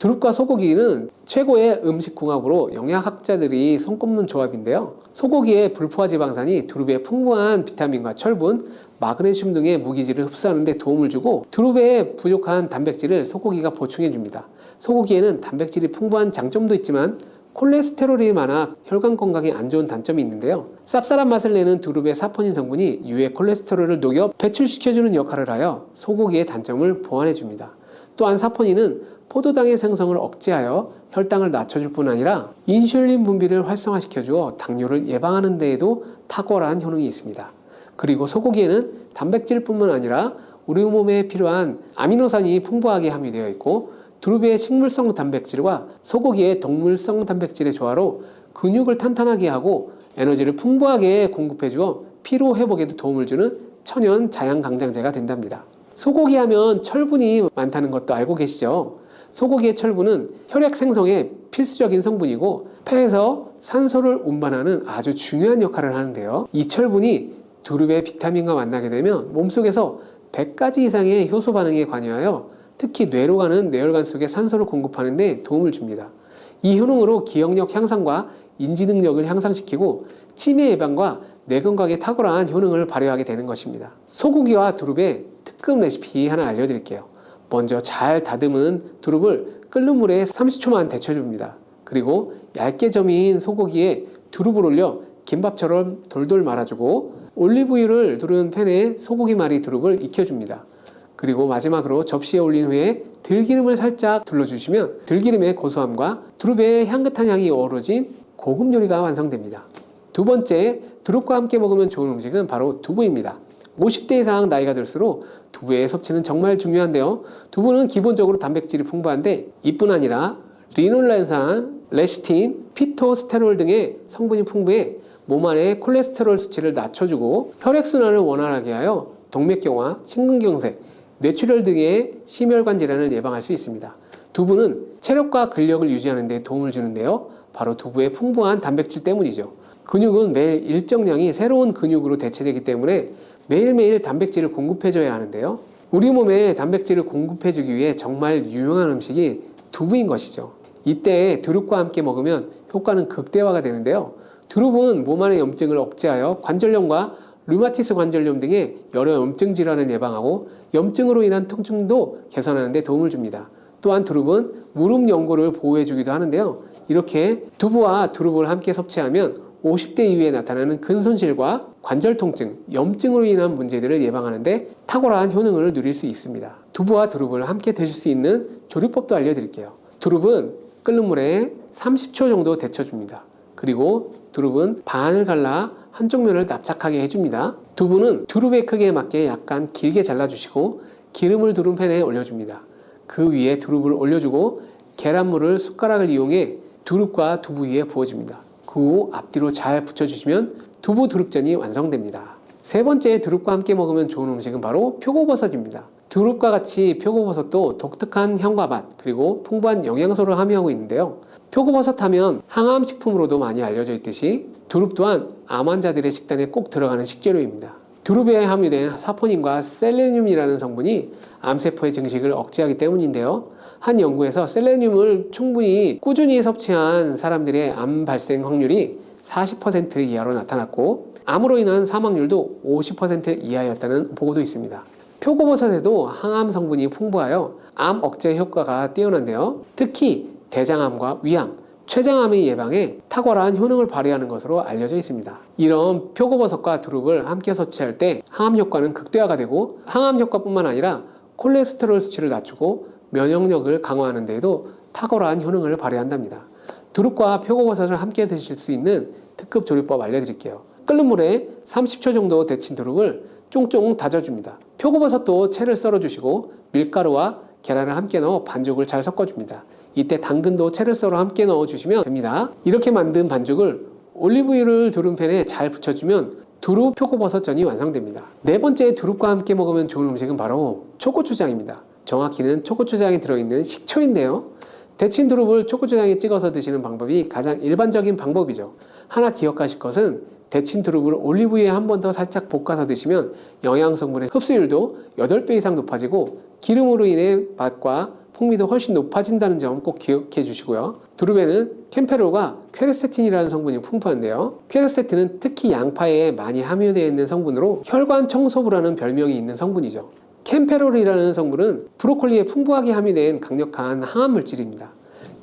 두릅과 소고기는 최고의 음식 궁합으로 영양학자들이 손꼽는 조합인데요. 소고기의 불포화 지방산이 두릅의 풍부한 비타민과 철분, 마그네슘 등의 무기질을 흡수하는 데 도움을 주고 두릅의 부족한 단백질을 소고기가 보충해 줍니다. 소고기에는 단백질이 풍부한 장점도 있지만 콜레스테롤이 많아 혈관 건강에 안 좋은 단점이 있는데요. 쌉쌀한 맛을 내는 두릅의 사포닌 성분이 유해 콜레스테롤을 녹여 배출시켜주는 역할을 하여 소고기의 단점을 보완해 줍니다. 또한 사포닌은 포도당의 생성을 억제하여 혈당을 낮춰줄 뿐 아니라 인슐린 분비를 활성화시켜주어 당뇨를 예방하는 데에도 탁월한 효능이 있습니다. 그리고 소고기에는 단백질뿐만 아니라 우리 몸에 필요한 아미노산이 풍부하게 함유되어 있고 두릅의 식물성 단백질과 소고기의 동물성 단백질의 조화로 근육을 탄탄하게 하고 에너지를 풍부하게 공급해주어 피로 회복에도 도움을 주는 천연 자양강장제가 된답니다. 소고기 하면 철분이 많다는 것도 알고 계시죠? 소고기의 철분은 혈액 생성에 필수적인 성분이고 폐에서 산소를 운반하는 아주 중요한 역할을 하는데요. 이 철분이 두릅의 비타민과 만나게 되면 몸속에서 100가지 이상의 효소 반응에 관여하여 특히 뇌로 가는 뇌혈관 속에 산소를 공급하는 데 도움을 줍니다. 이 효능으로 기억력 향상과 인지 능력을 향상시키고 치매 예방과 뇌 건강에 탁월한 효능을 발휘하게 되는 것입니다. 소고기와 두릅의 특급 레시피 하나 알려드릴게요. 먼저 잘 다듬은 두릅을 끓는 물에 30초만 데쳐줍니다. 그리고 얇게 저민 소고기에 두릅을 올려 김밥처럼 돌돌 말아주고 올리브유를 두른 팬에 소고기 말이 두릅을 익혀줍니다. 그리고 마지막으로 접시에 올린 후에 들기름을 살짝 둘러주시면 들기름의 고소함과 두릅의 향긋한 향이 어우러진 고급 요리가 완성됩니다. 두 번째, 두릅과 함께 먹으면 좋은 음식은 바로 두부입니다. 50대 이상 나이가 들수록 두부의 섭취는 정말 중요한데요. 두부는 기본적으로 단백질이 풍부한데 이뿐 아니라 리놀렌산, 레시틴, 피토스테롤 등의 성분이 풍부해 몸 안의 콜레스테롤 수치를 낮춰주고 혈액순환을 원활하게 하여 동맥경화, 심근경색, 뇌출혈 등의 심혈관 질환을 예방할 수 있습니다. 두부는 체력과 근력을 유지하는 데 도움을 주는데요. 바로 두부의 풍부한 단백질 때문이죠. 근육은 매일 일정량이 새로운 근육으로 대체되기 때문에 매일매일 단백질을 공급해줘야 하는데요. 우리 몸에 단백질을 공급해주기 위해 정말 유용한 음식이 두부인 것이죠. 이때 두릅과 함께 먹으면 효과는 극대화가 되는데요. 두릅은 몸 안의 염증을 억제하여 관절염과 류마티스 관절염 등의 여러 염증 질환을 예방하고 염증으로 인한 통증도 개선하는 데 도움을 줍니다. 또한 두릅은 무릎 연골을 보호해주기도 하는데요. 이렇게 두부와 두릅을 함께 섭취하면 50대 이후에 나타나는 근손실과 관절 통증, 염증으로 인한 문제들을 예방하는 데 탁월한 효능을 누릴 수 있습니다. 두부와 두릅을 함께 드실 수 있는 조리법도 알려드릴게요. 두릅은 끓는 물에 30초 정도 데쳐줍니다. 그리고 두릅은 반을 갈라 한쪽 면을 납작하게 해줍니다. 두부는 두릅의 크기에 맞게 약간 길게 잘라주시고 기름을 두른 팬에 올려줍니다. 그 위에 두릅을 올려주고 계란물을 숟가락을 이용해 두릅과 두부 위에 부어줍니다. 그 후 앞뒤로 잘 붙여주시면 두부 두릅전이 완성됩니다. 세 번째, 두릅과 함께 먹으면 좋은 음식은 바로 표고버섯입니다. 두릅과 같이 표고버섯도 독특한 향과 맛 그리고 풍부한 영양소를 함유하고 있는데요. 표고버섯 하면 항암 식품으로도 많이 알려져 있듯이 두릅 또한 암 환자들의 식단에 꼭 들어가는 식재료입니다. 두릅에 함유된 사포닌과 셀레늄이라는 성분이 암세포의 증식을 억제하기 때문인데요. 한 연구에서 셀레늄을 충분히 꾸준히 섭취한 사람들의 암 발생 확률이 40% 이하로 나타났고 암으로 인한 사망률도 50% 이하였다는 보고도 있습니다. 표고버섯에도 항암 성분이 풍부하여 암 억제 효과가 뛰어난데요. 특히 대장암과 위암, 췌장암의 예방에 탁월한 효능을 발휘하는 것으로 알려져 있습니다. 이런 표고버섯과 두릅을 함께 섭취할 때 항암 효과는 극대화가 되고 항암 효과뿐만 아니라 콜레스테롤 수치를 낮추고 면역력을 강화하는 데에도 탁월한 효능을 발휘한답니다. 두릅과 표고버섯을 함께 드실 수 있는 특급 조리법 알려드릴게요. 끓는 물에 30초 정도 데친 두릅을 쫑쫑 다져줍니다. 표고버섯도 채를 썰어주시고 밀가루와 계란을 함께 넣어 반죽을 잘 섞어줍니다. 이때 당근도 채를 썰어 함께 넣어주시면 됩니다. 이렇게 만든 반죽을 올리브유를 두른 팬에 잘 붙여주면 두릅 표고버섯전이 완성됩니다. 네 번째, 두릅과 함께 먹으면 좋은 음식은 바로 초고추장입니다. 정확히는 초고추장이 들어있는 식초인데요. 데친 두릅을 초고추장에 찍어서 드시는 방법이 가장 일반적인 방법이죠. 하나 기억하실 것은 데친 두릅을 올리브유에 한 번 더 살짝 볶아서 드시면 영양성분의 흡수율도 8배 이상 높아지고 기름으로 인해 맛과 풍미도 훨씬 높아진다는 점 꼭 기억해 주시고요. 두릅에는 캠페롤과 퀘르세틴이라는 성분이 풍부한데요. 퀘르세틴은 특히 양파에 많이 함유되어 있는 성분으로 혈관 청소부라는 별명이 있는 성분이죠. 캠페롤이라는 성분은 브로콜리에 풍부하게 함유된 강력한 항암 물질입니다.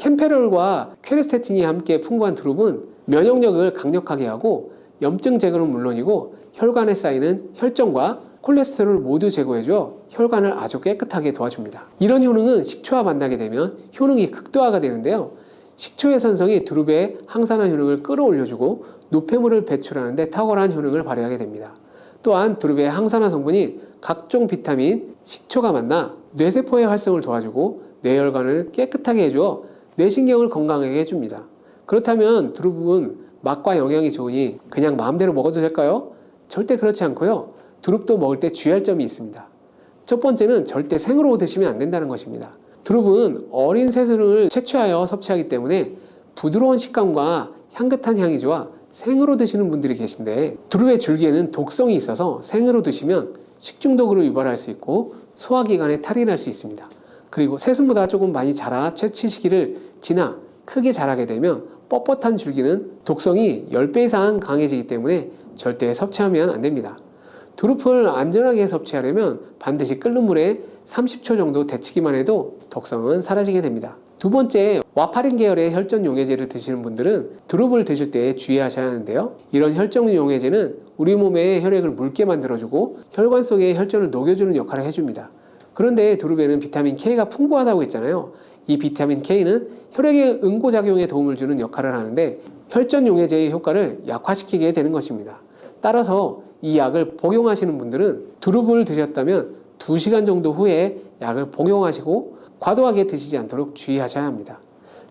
캠페롤과 퀘르세틴이 함께 풍부한 두릅은 면역력을 강력하게 하고 염증 제거는 물론이고 혈관에 쌓이는 혈정과 콜레스테롤을 모두 제거해줘 혈관을 아주 깨끗하게 도와줍니다. 이런 효능은 식초와 만나게 되면 효능이 극대화가 되는데요. 식초의 산성이 두릅의 항산화 효능을 끌어올려주고 노폐물을 배출하는 데 탁월한 효능을 발휘하게 됩니다. 또한 두릅의 항산화 성분인 각종 비타민, 식초가 만나 뇌세포의 활성을 도와주고 뇌혈관을 깨끗하게 해주어 뇌신경을 건강하게 해줍니다. 그렇다면 두릅은 맛과 영양이 좋으니 그냥 마음대로 먹어도 될까요? 절대 그렇지 않고요. 두릅도 먹을 때 주의할 점이 있습니다. 첫 번째는 절대 생으로 드시면 안 된다는 것입니다. 두릅은 어린 새순을 채취하여 섭취하기 때문에 부드러운 식감과 향긋한 향이 좋아 생으로 드시는 분들이 계신데 두릅의 줄기에는 독성이 있어서 생으로 드시면 식중독으로 유발할 수 있고 소화기관에 탈이 날 수 있습니다. 그리고 새순보다 조금 많이 자라 채취 시기를 지나 크게 자라게 되면 뻣뻣한 줄기는 독성이 10배 이상 강해지기 때문에 절대 섭취하면 안 됩니다. 두릅을 안전하게 섭취하려면 반드시 끓는 물에 30초 정도 데치기만 해도 독성은 사라지게 됩니다. 두 번째, 와파린 계열의 혈전 용해제를 드시는 분들은 두릅을 드실 때 주의하셔야 하는데요. 이런 혈전 용해제는 우리 몸의 혈액을 묽게 만들어주고 혈관 속의 혈전을 녹여주는 역할을 해줍니다. 그런데 두릅에는 비타민 K가 풍부하다고 했잖아요. 이 비타민 K는 혈액의 응고작용에 도움을 주는 역할을 하는데 혈전 용해제의 효과를 약화시키게 되는 것입니다. 따라서 이 약을 복용하시는 분들은 두릅을 드셨다면 2시간 정도 후에 약을 복용하시고 과도하게 드시지 않도록 주의하셔야 합니다.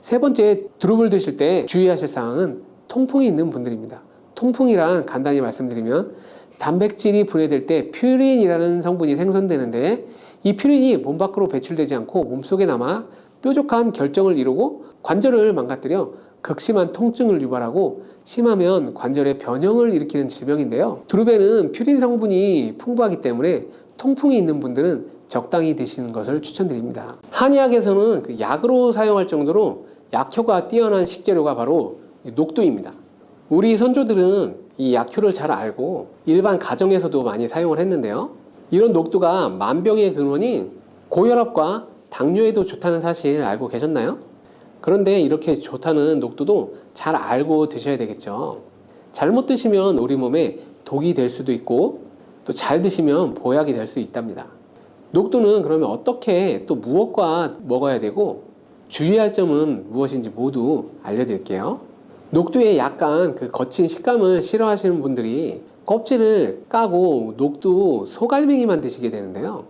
세 번째, 두릅을 드실 때 주의하실 사항은 통풍이 있는 분들입니다. 통풍이란 간단히 말씀드리면 단백질이 분해될 때 퓨린이라는 성분이 생성되는데 이 퓨린이 몸 밖으로 배출되지 않고 몸속에 남아 뾰족한 결정을 이루고 관절을 망가뜨려 극심한 통증을 유발하고 심하면 관절의 변형을 일으키는 질병인데요. 두릅에는 퓨린 성분이 풍부하기 때문에 통풍이 있는 분들은 적당히 드시는 것을 추천드립니다. 한의학에서는 약으로 사용할 정도로 약효가 뛰어난 식재료가 바로 녹두입니다. 우리 선조들은 이 약효를 잘 알고 일반 가정에서도 많이 사용을 했는데요. 이런 녹두가 만병의 근원인 고혈압과 당뇨에도 좋다는 사실 알고 계셨나요? 그런데 이렇게 좋다는 녹두도 잘 알고 드셔야 되겠죠. 잘못 드시면 우리 몸에 독이 될 수도 있고 또 잘 드시면 보약이 될 수 있답니다. 녹두는 그러면 어떻게 또 무엇과 먹어야 되고 주의할 점은 무엇인지 모두 알려드릴게요. 녹두의 약간 거친 식감을 싫어하시는 분들이 껍질을 까고 녹두 소갈맹이만 드시게 되는데요.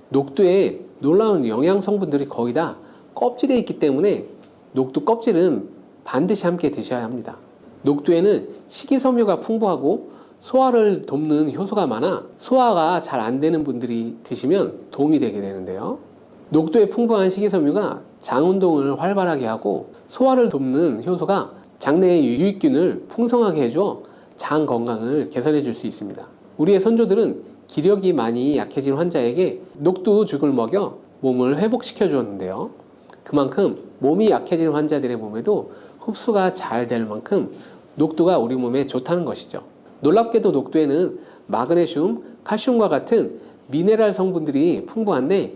녹두에 놀라운 영양 성분들이 거의 다 껍질에 있기 때문에 녹두 껍질은 반드시 함께 드셔야 합니다. 녹두에는 식이섬유가 풍부하고 소화를 돕는 효소가 많아 소화가 잘 안 되는 분들이 드시면 도움이 되게 되는데요. 녹두에 풍부한 식이섬유가 장 운동을 활발하게 하고 소화를 돕는 효소가 장내의 유익균을 풍성하게 해줘 장 건강을 개선해 줄 수 있습니다. 우리의 선조들은 기력이 많이 약해진 환자에게 녹두죽을 먹여 몸을 회복시켜 주었는데요. 그만큼 몸이 약해진 환자들의 몸에도 흡수가 잘 될 만큼 녹두가 우리 몸에 좋다는 것이죠. 놀랍게도 녹두에는 마그네슘, 칼슘과 같은 미네랄 성분들이 풍부한데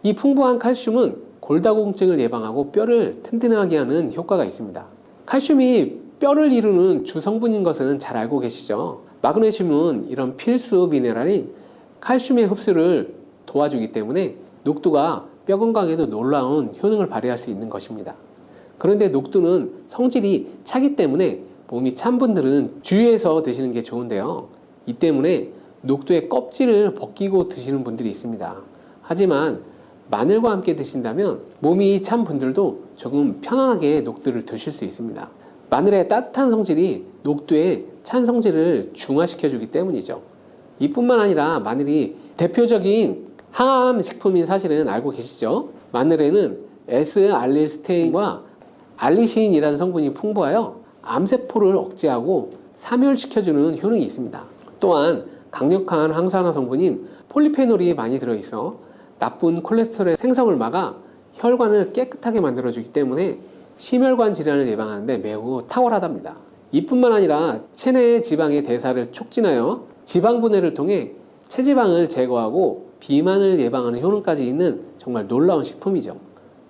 이 풍부한 칼슘은 골다공증을 예방하고 뼈를 튼튼하게 하는 효과가 있습니다. 칼슘이 뼈를 이루는 주성분인 것은 잘 알고 계시죠? 마그네슘은 이런 필수 미네랄인 칼슘의 흡수를 도와주기 때문에 녹두가 뼈 건강에도 놀라운 효능을 발휘할 수 있는 것입니다. 그런데 녹두는 성질이 차기 때문에 몸이 찬 분들은 주의해서 드시는 게 좋은데요. 이 때문에 녹두의 껍질을 벗기고 드시는 분들이 있습니다. 하지만 마늘과 함께 드신다면 몸이 찬 분들도 조금 편안하게 녹두를 드실 수 있습니다. 마늘의 따뜻한 성질이 녹두의 찬 성질을 중화시켜 주기 때문이죠. 이뿐만 아니라 마늘이 대표적인 항암 식품인 사실은 알고 계시죠? 마늘에는 S알릴스테인과 알리신이라는 성분이 풍부하여 암세포를 억제하고 사멸시켜주는 효능이 있습니다. 또한 강력한 항산화 성분인 폴리페놀이 많이 들어있어 나쁜 콜레스테롤의 생성을 막아 혈관을 깨끗하게 만들어주기 때문에 심혈관 질환을 예방하는데 매우 탁월하답니다. 이뿐만 아니라 체내 지방의 대사를 촉진하여 지방 분해를 통해 체지방을 제거하고 비만을 예방하는 효능까지 있는 정말 놀라운 식품이죠.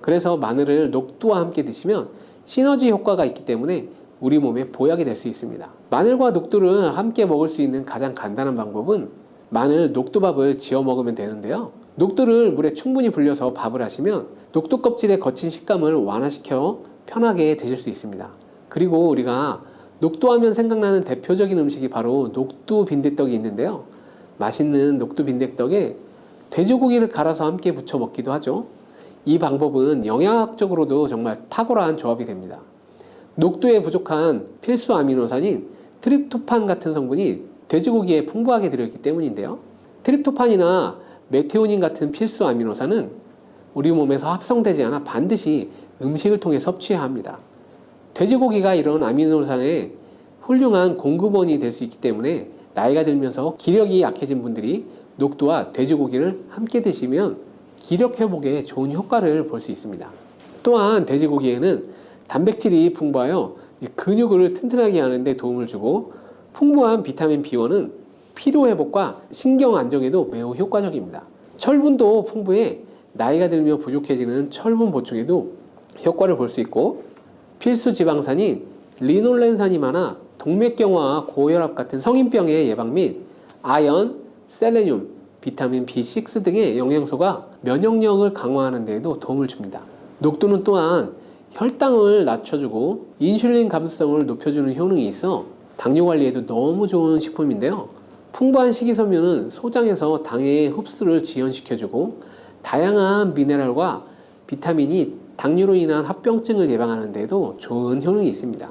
그래서 마늘을 녹두와 함께 드시면 시너지 효과가 있기 때문에 우리 몸에 보약이 될 수 있습니다. 마늘과 녹두를 함께 먹을 수 있는 가장 간단한 방법은 마늘 녹두밥을 지어 먹으면 되는데요. 녹두를 물에 충분히 불려서 밥을 하시면 녹두 껍질의 거친 식감을 완화시켜 편하게 드실 수 있습니다. 그리고 우리가 녹두하면 생각나는 대표적인 음식이 바로 녹두 빈대떡이 있는데요. 맛있는 녹두 빈대떡에 돼지고기를 갈아서 함께 부쳐 먹기도 하죠. 이 방법은 영양학적으로도 정말 탁월한 조합이 됩니다. 녹두에 부족한 필수 아미노산인 트립토판 같은 성분이 돼지고기에 풍부하게 들어있기 때문인데요. 트립토판이나 메티오닌 같은 필수 아미노산은 우리 몸에서 합성되지 않아 반드시 음식을 통해 섭취해야 합니다. 돼지고기가 이런 아미노산의 훌륭한 공급원이 될 수 있기 때문에 나이가 들면서 기력이 약해진 분들이 녹두와 돼지고기를 함께 드시면 기력 회복에 좋은 효과를 볼 수 있습니다. 또한 돼지고기에는 단백질이 풍부하여 근육을 튼튼하게 하는 데 도움을 주고 풍부한 비타민 B1은 피로 회복과 신경 안정에도 매우 효과적입니다. 철분도 풍부해 나이가 들며 부족해지는 철분 보충에도 효과를 볼 수 있고 필수 지방산인 리놀렌산이 많아 동맥경화와 고혈압 같은 성인병의 예방 및 아연, 셀레늄, 비타민 B6 등의 영양소가 면역력을 강화하는 데에도 도움을 줍니다. 녹두는 또한 혈당을 낮춰주고 인슐린 감수성을 높여주는 효능이 있어 당뇨 관리에도 너무 좋은 식품인데요. 풍부한 식이섬유는 소장에서 당의 흡수를 지연시켜주고 다양한 미네랄과 비타민이 당뇨로 인한 합병증을 예방하는 데도 좋은 효능이 있습니다.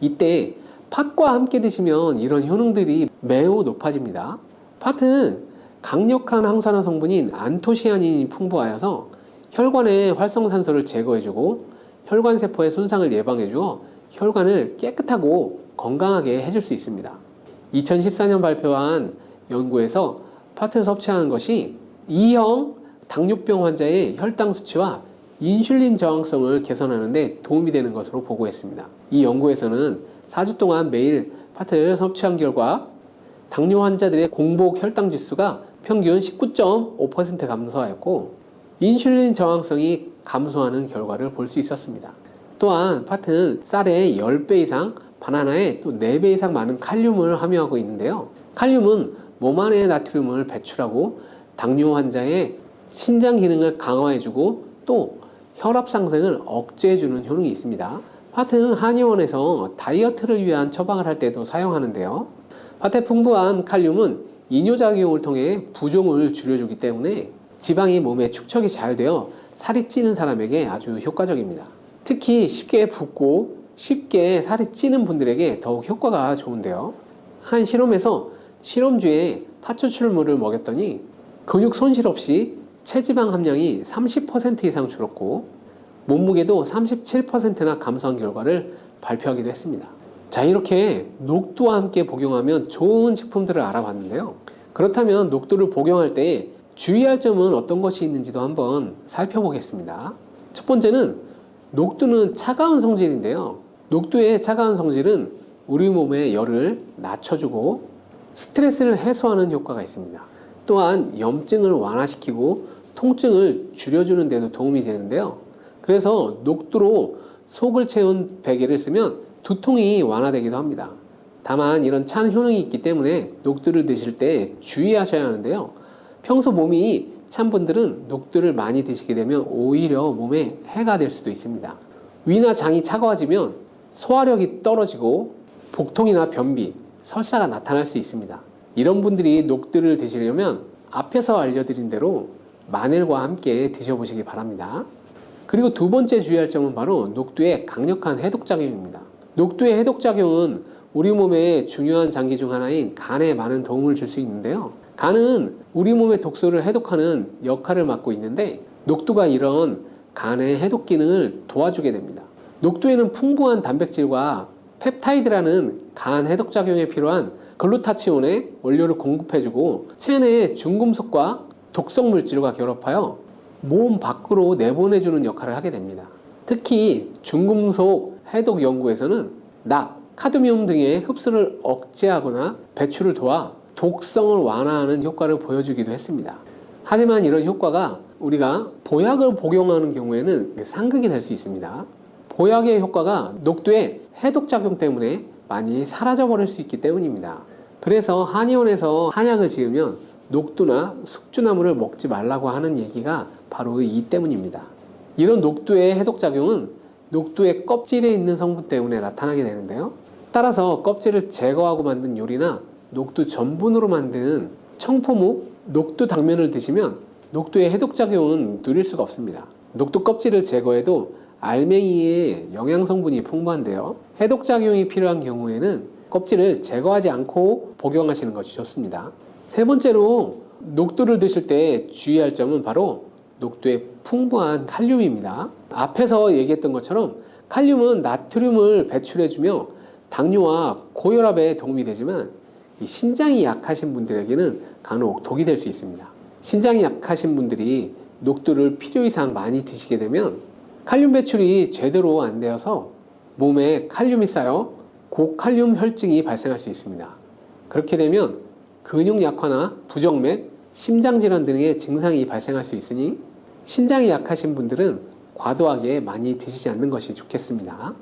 이때 팥과 함께 드시면 이런 효능들이 매우 높아집니다. 팥은 강력한 항산화 성분인 안토시아닌이 풍부하여서 혈관의 활성산소를 제거해주고 혈관세포의 손상을 예방해주어 혈관을 깨끗하고 건강하게 해줄 수 있습니다. 2014년 발표한 연구에서 팥을 섭취하는 것이 2형 당뇨병 환자의 혈당 수치와 인슐린 저항성을 개선하는 데 도움이 되는 것으로 보고했습니다. 이 연구에서는 4주 동안 매일 팥을 섭취한 결과 당뇨 환자들의 공복 혈당 지수가 평균 19.5% 감소하였고 인슐린 저항성이 감소하는 결과를 볼 수 있었습니다. 또한 팥은 쌀의 10배 이상, 바나나에 또 4배 이상 많은 칼륨을 함유하고 있는데요. 칼륨은 몸 안의 나트륨을 배출하고 당뇨 환자의 신장 기능을 강화해주고 또 혈압 상승을 억제해주는 효능이 있습니다. 팥은 한의원에서 다이어트를 위한 처방을 할 때도 사용하는데요. 팥에 풍부한 칼륨은 이뇨작용을 통해 부종을 줄여주기 때문에 지방이 몸에 축적이 잘 되어 살이 찌는 사람에게 아주 효과적입니다. 특히 쉽게 붓고 쉽게 살이 찌는 분들에게 더욱 효과가 좋은데요. 한 실험에서 실험주에 팥 추출물을 먹였더니 근육 손실 없이 체지방 함량이 30% 이상 줄었고 몸무게도 37%나 감소한 결과를 발표하기도 했습니다. 자, 이렇게 녹두와 함께 복용하면 좋은 식품들을 알아봤는데요. 그렇다면 녹두를 복용할 때 주의할 점은 어떤 것이 있는지도 한번 살펴보겠습니다. 첫 번째는 녹두는 차가운 성질인데요. 녹두의 차가운 성질은 우리 몸의 열을 낮춰주고 스트레스를 해소하는 효과가 있습니다. 또한 염증을 완화시키고 통증을 줄여주는 데도 도움이 되는데요. 그래서 녹두로 속을 채운 베개를 쓰면 두통이 완화되기도 합니다. 다만 이런 찬 효능이 있기 때문에 녹두를 드실 때 주의하셔야 하는데요. 평소 몸이 찬 분들은 녹두를 많이 드시게 되면 오히려 몸에 해가 될 수도 있습니다. 위나 장이 차가워지면 소화력이 떨어지고 복통이나 변비, 설사가 나타날 수 있습니다. 이런 분들이 녹두를 드시려면 앞에서 알려드린 대로 마늘과 함께 드셔보시기 바랍니다. 그리고 두 번째 주의할 점은 바로 녹두의 강력한 해독작용입니다. 녹두의 해독작용은 우리 몸의 중요한 장기 중 하나인 간에 많은 도움을 줄 수 있는데요. 간은 우리 몸의 독소를 해독하는 역할을 맡고 있는데 녹두가 이런 간의 해독 기능을 도와주게 됩니다. 녹두에는 풍부한 단백질과 펩타이드라는 간 해독 작용에 필요한 글루타치온의 원료를 공급해주고 체내 중금속과 독성 물질과 결합하여 몸 밖으로 내보내주는 역할을 하게 됩니다. 특히 중금속 해독 연구에서는 납, 카드뮴 등의 흡수를 억제하거나 배출을 도와 독성을 완화하는 효과를 보여주기도 했습니다. 하지만 이런 효과가 우리가 보약을 복용하는 경우에는 상극이 될 수 있습니다. 보약의 효과가 녹두의 해독작용 때문에 많이 사라져버릴 수 있기 때문입니다. 그래서 한의원에서 한약을 지으면 녹두나 숙주나물을 먹지 말라고 하는 얘기가 바로 이 때문입니다. 이런 녹두의 해독작용은 녹두의 껍질에 있는 성분 때문에 나타나게 되는데요. 따라서 껍질을 제거하고 만든 요리나 녹두 전분으로 만든 청포묵, 녹두 당면을 드시면 녹두의 해독작용은 누릴 수가 없습니다. 녹두 껍질을 제거해도 알맹이에 영양성분이 풍부한데요. 해독작용이 필요한 경우에는 껍질을 제거하지 않고 복용하시는 것이 좋습니다. 세 번째로 녹두를 드실 때 주의할 점은 바로 녹두의 풍부한 칼륨입니다. 앞에서 얘기했던 것처럼 칼륨은 나트륨을 배출해주며 당뇨와 고혈압에 도움이 되지만 이 신장이 약하신 분들에게는 간혹 독이 될 수 있습니다. 신장이 약하신 분들이 녹두를 필요 이상 많이 드시게 되면 칼륨 배출이 제대로 안 되어서 몸에 칼륨이 쌓여 고칼륨 혈증이 발생할 수 있습니다. 그렇게 되면 근육 약화나 부정맥, 심장질환 등의 증상이 발생할 수 있으니 신장이 약하신 분들은 과도하게 많이 드시지 않는 것이 좋겠습니다.